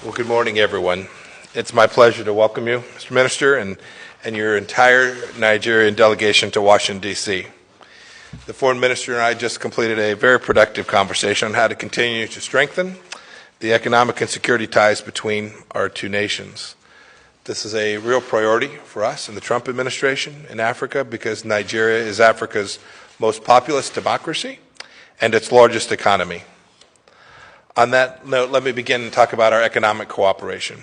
Well, good morning, everyone. It's my pleasure to welcome you, Mr. Minister, and your entire Nigerian delegation to Washington, D.C. The Foreign Minister and I just completed a very productive conversation on how to continue to strengthen the economic and security ties between our two nations. This is a real priority for us in the Trump administration in Africa because Nigeria is Africa's most populous democracy and its largest economy. On that note, let me begin and talk about our economic cooperation.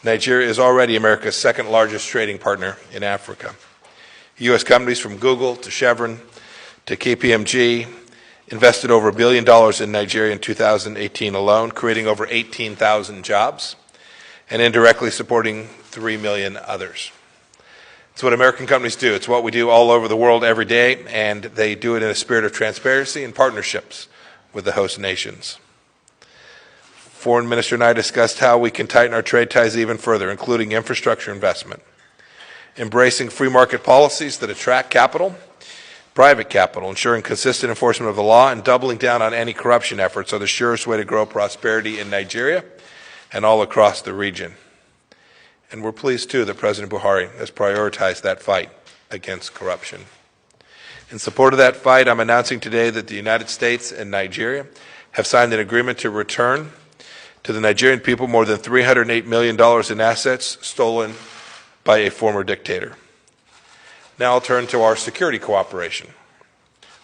Nigeria is already America's second largest trading partner in Africa. U.S. companies from Google to Chevron to KPMG invested over $1 billion in Nigeria in 2018 alone, creating over 18,000 jobs and indirectly supporting 3 million others. It's what American companies do. It's what we do all over the world every day, and they do it in a spirit of transparency and partnerships with the host nations. Foreign Minister and I discussed how we can tighten our trade ties even further, including infrastructure investment, embracing free market policies that attract capital, private capital, ensuring consistent enforcement of the law, and doubling down on anti-corruption efforts are the surest way to grow prosperity in Nigeria and all across the region. And we're pleased, too, that President Buhari has prioritized that fight against corruption. In support of that fight, I'm announcing today that the United States and Nigeria have signed an agreement to return to the Nigerian people more than $308 million in assets stolen by a former dictator. Now I'll turn to our security cooperation,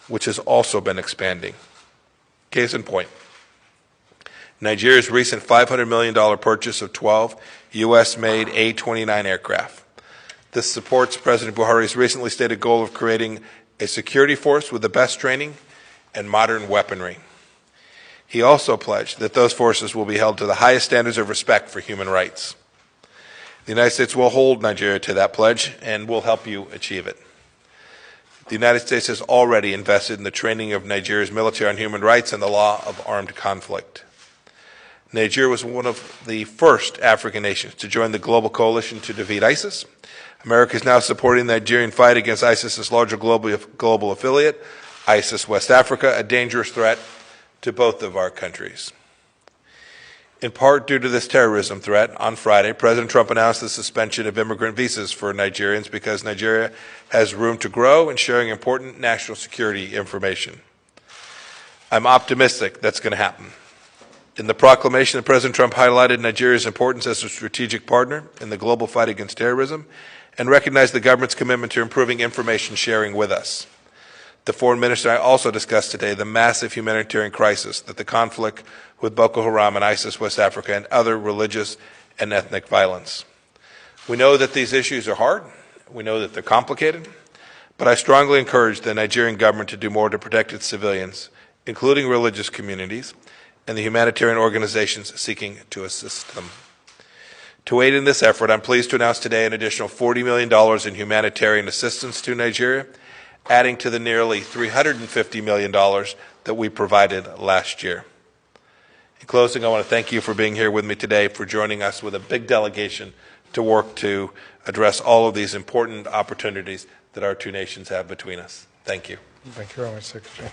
which has also been expanding. Case in point, Nigeria's recent $500 million purchase of 12 U.S.-made A-29 aircraft. This supports President Buhari's recently stated goal of creating a security force with the best training and modern weaponry. He also pledged that those forces will be held to the highest standards of respect for human rights. The United States will hold Nigeria to that pledge and will help you achieve it. The United States has already invested in the training of Nigeria's military on human rights and the law of armed conflict. Nigeria was one of the first African nations to join the global coalition to defeat ISIS. America is now supporting the Nigerian fight against ISIS's larger global affiliate, ISIS West Africa, a dangerous threat to both of our countries. In part due to this terrorism threat, on Friday, President Trump announced the suspension of immigrant visas for Nigerians because Nigeria has room to grow in sharing important national security information. I'm optimistic that's going to happen. In the proclamation, President Trump highlighted Nigeria's importance as a strategic partner in the global fight against terrorism and recognized the government's commitment to improving information sharing with us. The Foreign Minister and I also discussed today the massive humanitarian crisis that the conflict with Boko Haram and ISIS West Africa and other religious and ethnic violence. We know that these issues are hard. We know that they're complicated. But I strongly encourage the Nigerian government to do more to protect its civilians, including religious communities and the humanitarian organizations seeking to assist them. To aid in this effort, I'm pleased to announce today an additional $40 million in humanitarian assistance to Nigeria, adding to the nearly $350 million that we provided last year. In closing, I want to thank you for being here with me today, for joining us with a big delegation to work to address all of these important opportunities that our two nations have between us. Thank you. Thank you very much, Secretary.